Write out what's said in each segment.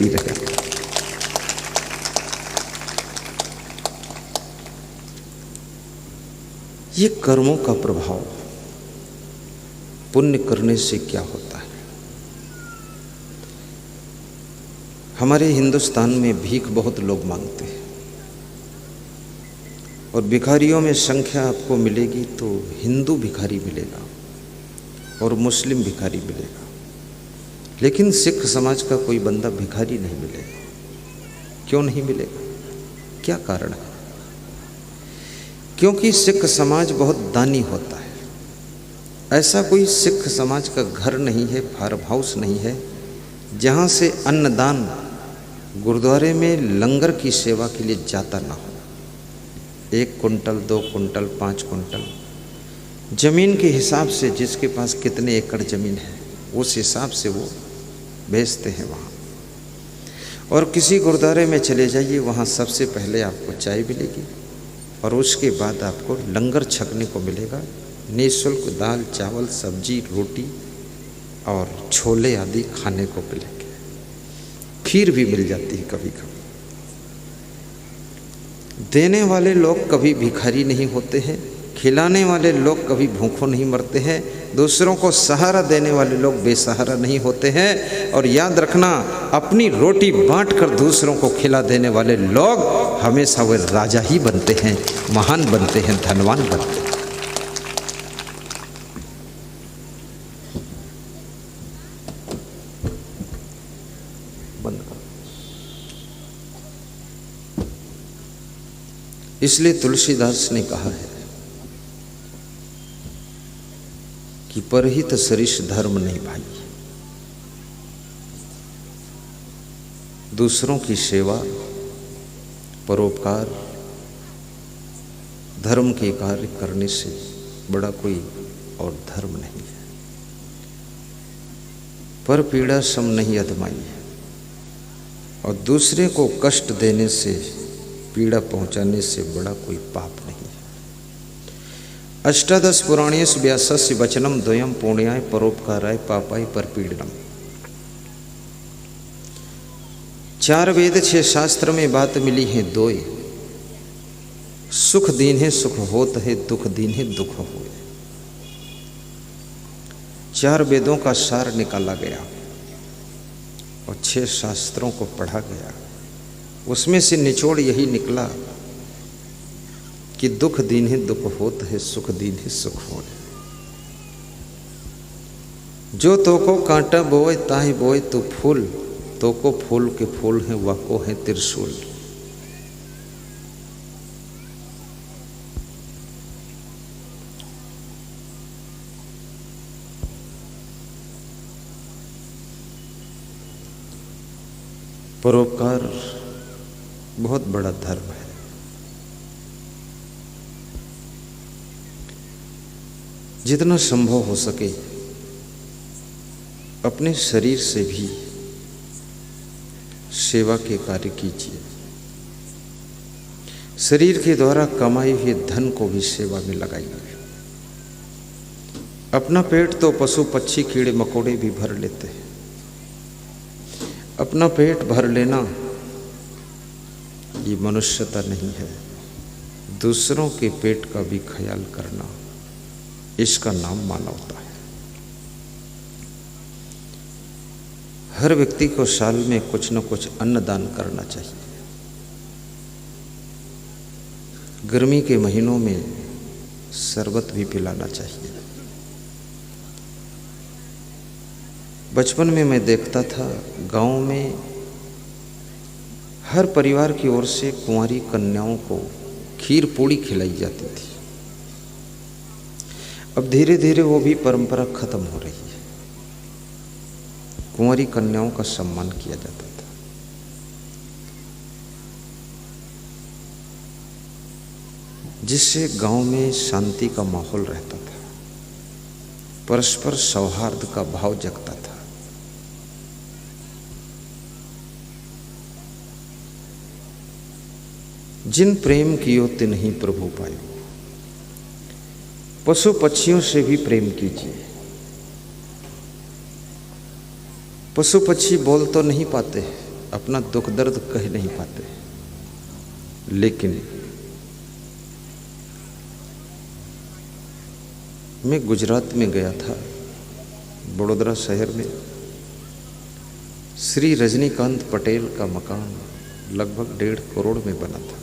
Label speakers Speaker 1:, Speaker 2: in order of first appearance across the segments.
Speaker 1: ही रहे। ये कर्मों का प्रभाव, पुण्य करने से क्या होता है। हमारे हिंदुस्तान में भीख बहुत लोग मांगते हैं और भिखारियों में संख्या आपको मिलेगी तो हिंदू भिखारी मिलेगा और मुस्लिम भिखारी मिलेगा, लेकिन सिख समाज का कोई बंदा भिखारी नहीं मिलेगा। क्यों नहीं मिलेगा? क्या कारण है? क्योंकि सिख समाज बहुत दानी होता है। ऐसा कोई सिख समाज का घर नहीं है, फार्म हाउस नहीं है, जहाँ से अन्नदान गुरुद्वारे में लंगर की सेवा के लिए जाता ना हो। 1 कुंटल, 2 कुंटल, 5 कुंटल जमीन के हिसाब से, जिसके पास कितने एकड़ जमीन है उस हिसाब से वो बेचते हैं वहाँ। और किसी गुरुद्वारे में चले जाइए, वहाँ सबसे पहले आपको चाय मिलेगी और उसके बाद आपको लंगर छकने को मिलेगा। निःशुल्क दाल, चावल, सब्जी, रोटी और छोले आदि खाने को मिलेंगे। खीर भी मिल जाती है कभी कभी। देने वाले लोग कभी भिखारी नहीं होते हैं, खिलाने वाले लोग कभी भूखों नहीं मरते हैं, दूसरों को सहारा देने वाले लोग बेसहारा नहीं होते हैं। और याद रखना, अपनी रोटी बांट कर दूसरों को खिला देने वाले लोग हमेशा वे राजा ही बनते हैं, महान बनते हैं, धनवान बनते हैं। इसलिए तुलसीदास ने कहा है कि परहित सरिस धर्म नहीं भाई। दूसरों की सेवा, परोपकार, धर्म के कार्य करने से बड़ा कोई और धर्म नहीं है। पर पीड़ा सम नहीं अधमाई है, और दूसरे को कष्ट देने से, पीड़ा पहुंचाने से बड़ा कोई पाप नहीं है। अष्टादश पुराणेषु व्यासस्य वचनम द्वयम पुण्याय परोपकाराय पापाय परपीडनम। 4 वेद 6 शास्त्र में बात मिली है दोय। सुख दीन है सुख होत है, दुख दीन है दुख होए। 4 वेदों का सार निकाला गया और 6 शास्त्रों को पढ़ा गया। उसमें से निचोड़ यही निकला कि दुख दीन है दुख होत है, सुख दीन है सुख होए। जो तो को कांटा बोए ताहि बोए तू फूल, तो को फूल के फूल है वाको है त्रिशूल। परोपकार बहुत बड़ा धर्म है। जितना संभव हो सके अपने शरीर से भी सेवा के कार्य कीजिए। शरीर के द्वारा कमाई हुए धन को भी सेवा में लगाइए। अपना पेट तो पशु पक्षी कीड़े मकोड़े भी भर लेते हैं। अपना पेट भर लेना ये मनुष्यता नहीं है। दूसरों के पेट का भी ख्याल करना, इसका नाम मानवता है। हर व्यक्ति को साल में कुछ न कुछ अन्नदान करना चाहिए। गर्मी के महीनों में शरबत भी पिलाना चाहिए। बचपन में मैं देखता था गांव में हर परिवार की ओर से कुंवारी कन्याओं को खीर पूड़ी खिलाई जाती थी। अब धीरे धीरे वो भी परंपरा खत्म हो रही है। कुंवारी कन्याओं का सम्मान किया जाता था। जिससे गांव में शांति का माहौल रहता था, परस्पर सौहार्द का भाव जगता था। जिन प्रेम कियो तिन्हीं प्रभु पायो। पशु पक्षियों से भी प्रेम कीजिए। पशु पक्षी बोल तो नहीं पाते, अपना दुख दर्द कह नहीं पाते। लेकिन मैं गुजरात में गया था, बड़ोदरा शहर में श्री रजनीकांत पटेल का मकान लगभग 1.5 करोड़ में बना था।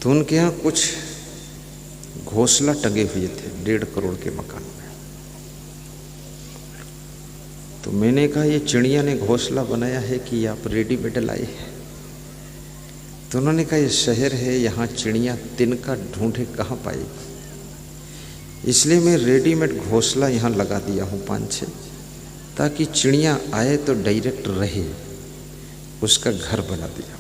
Speaker 1: तो उनके यहाँ कुछ घोंसला टंगे हुए थे 1.5 करोड़ के मकान में। तो मैंने कहा ये चिड़िया ने घोंसला बनाया है कि आप रेडीमेड लाए हैं? तो उन्होंने कहा ये शहर है, यहाँ चिड़िया तिनका ढूंढे कहाँ पाएगी, इसलिए मैं रेडीमेड घोंसला यहाँ लगा दिया हूँ 5-6, ताकि चिड़िया आए तो डायरेक्ट रहे, उसका घर बना दिया।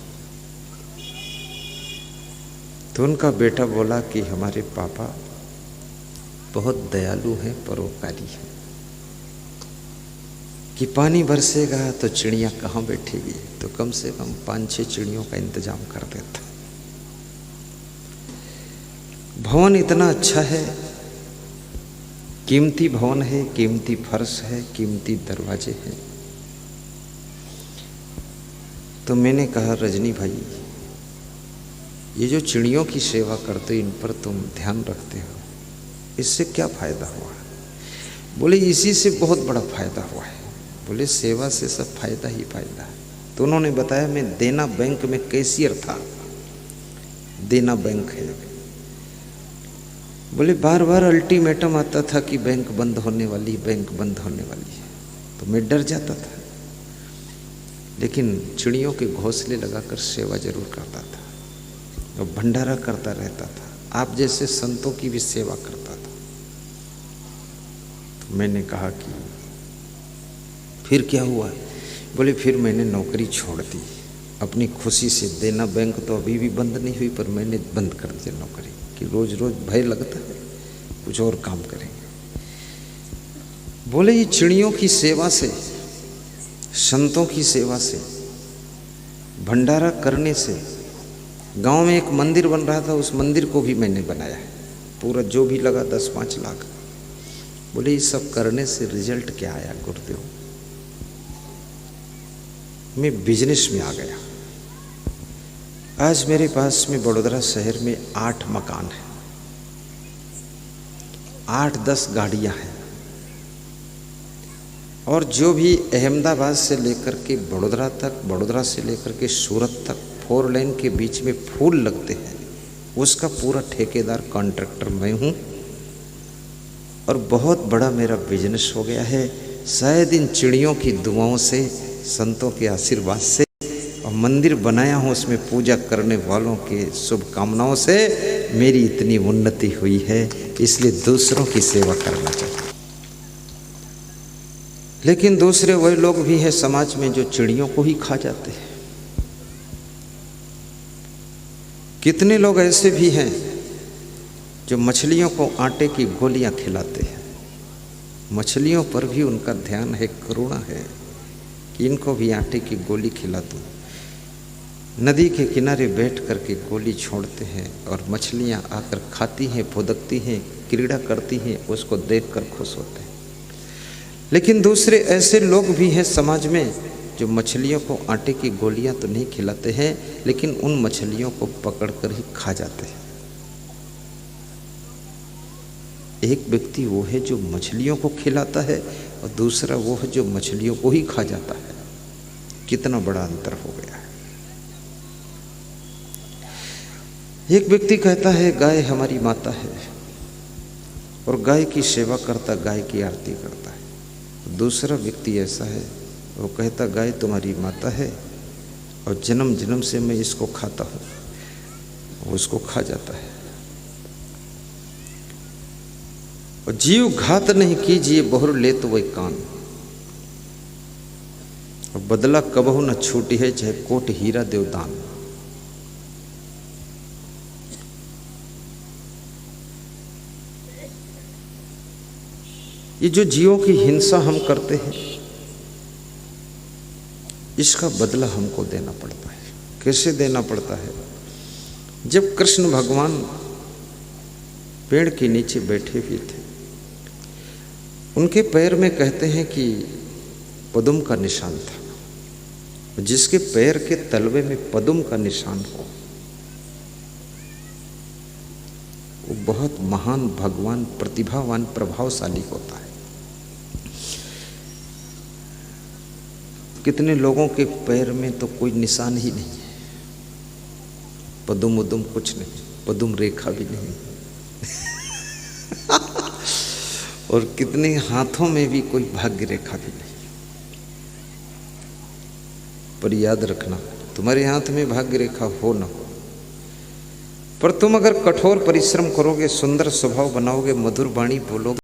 Speaker 1: तो उनका बेटा बोला कि हमारे पापा बहुत दयालु हैं, परोपकारी हैं, कि पानी बरसेगा तो चिड़िया कहाँ बैठेगी, तो कम से कम 5-6 चिड़ियों का इंतजाम कर देता। भवन इतना अच्छा है, कीमती भवन है, कीमती फर्श है, कीमती दरवाजे हैं। तो मैंने कहा रजनी भाई, ये जो चिड़ियों की सेवा करते हो, इन पर तुम ध्यान रखते हो, इससे क्या फ़ायदा हुआ? बोले इसी से बहुत बड़ा फ़ायदा हुआ है। बोले सेवा से सब फायदा ही फायदा है। तो उन्होंने बताया मैं देना बैंक में कैशियर था, देना बैंक है। बोले बार बार अल्टीमेटम आता था कि बैंक बंद होने वाली, बैंक बंद होने वाली है, तो मैं डर जाता था, लेकिन चिड़ियों के घोंसले लगाकर सेवा जरूर करता था और भंडारा करता रहता था, आप जैसे संतों की भी सेवा करता था। तो मैंने कहा कि फिर क्या हुआ? बोले फिर मैंने नौकरी छोड़ दी अपनी खुशी से। देना बैंक तो अभी भी बंद नहीं हुई, पर मैंने बंद कर दिया नौकरी, कि रोज रोज भय लगता है, कुछ और काम करेंगे। बोले ये चिड़ियों की सेवा से, संतों की सेवा से, भंडारा करने से, गांव में एक मंदिर बन रहा था, उस मंदिर को भी मैंने बनाया है, पूरा जो भी लगा 10-5 लाख। बोले ये सब करने से रिजल्ट क्या आया गुरुदेव? मैं बिजनेस में आ गया। आज मेरे पास में बड़ोदरा शहर में 8 मकान हैं, 8-10 गाड़ियां हैं, और जो भी अहमदाबाद से लेकर के बड़ोदरा तक, बड़ोदरा से लेकर के सूरत तक 4 लेन के बीच में फूल लगते हैं, उसका पूरा ठेकेदार कॉन्ट्रैक्टर मैं हूँ। और बहुत बड़ा मेरा बिजनेस हो गया है, शायद इन चिड़ियों की दुआओं से, संतों के आशीर्वाद से, और मंदिर बनाया हूँ उसमें पूजा करने वालों के शुभकामनाओं से मेरी इतनी उन्नति हुई है। इसलिए दूसरों की सेवा करना चाहिए। लेकिन दूसरे वही लोग भी हैं समाज में जो चिड़ियों को ही खा जाते हैं। कितने लोग ऐसे भी हैं जो मछलियों को आटे की गोलियां खिलाते हैं। मछलियों पर भी उनका ध्यान है, करुणा है कि इनको भी आटे की गोली खिला दूं। नदी के किनारे बैठ करके गोली छोड़ते हैं और मछलियां आकर खाती हैं, फुदकती हैं, क्रीड़ा करती हैं, उसको देखकर खुश होते हैं। लेकिन दूसरे ऐसे लोग भी हैं समाज में जो मछलियों को आटे की गोलियां तो नहीं खिलाते हैं, लेकिन उन मछलियों को पकड़कर ही खा जाते हैं। एक व्यक्ति वो है जो मछलियों को खिलाता है और दूसरा वो है जो मछलियों को ही खा जाता है। कितना बड़ा अंतर हो गया है। एक व्यक्ति कहता है गाय हमारी माता है और गाय की सेवा करता, गाय की आरती करता है। दूसरा व्यक्ति ऐसा है, वो कहता गाय तुम्हारी माता है और जन्म जन्म से मैं इसको खाता हूँ, वो उसको खा जाता है। और जीव घात नहीं कीजिए बहुर ले तो वही कान, और बदला कबहु न छूटी है चाहे कोट हीरा देव दान। ये जो जीवों की हिंसा हम करते हैं, इसका बदला हमको देना पड़ता है। कैसे देना पड़ता है? जब कृष्ण भगवान पेड़ के नीचे बैठे हुए थे, उनके पैर में कहते हैं कि पद्म का निशान था, जिसके पैर के तलवे में पद्म का निशान हो, वो बहुत महान, भगवान, प्रतिभावान, प्रभावशाली होता है। कितने लोगों के पैर में तो कोई निशान ही नहीं है, पद्म उद्म कुछ नहीं, पद्म रेखा भी नहीं और कितने हाथों में भी कोई भाग्य रेखा भी नहीं। पर याद रखना, तुम्हारे हाथ में भाग्य रेखा हो ना हो, पर तुम अगर कठोर परिश्रम करोगे, सुंदर स्वभाव बनाओगे, मधुर वाणी बोलोगे,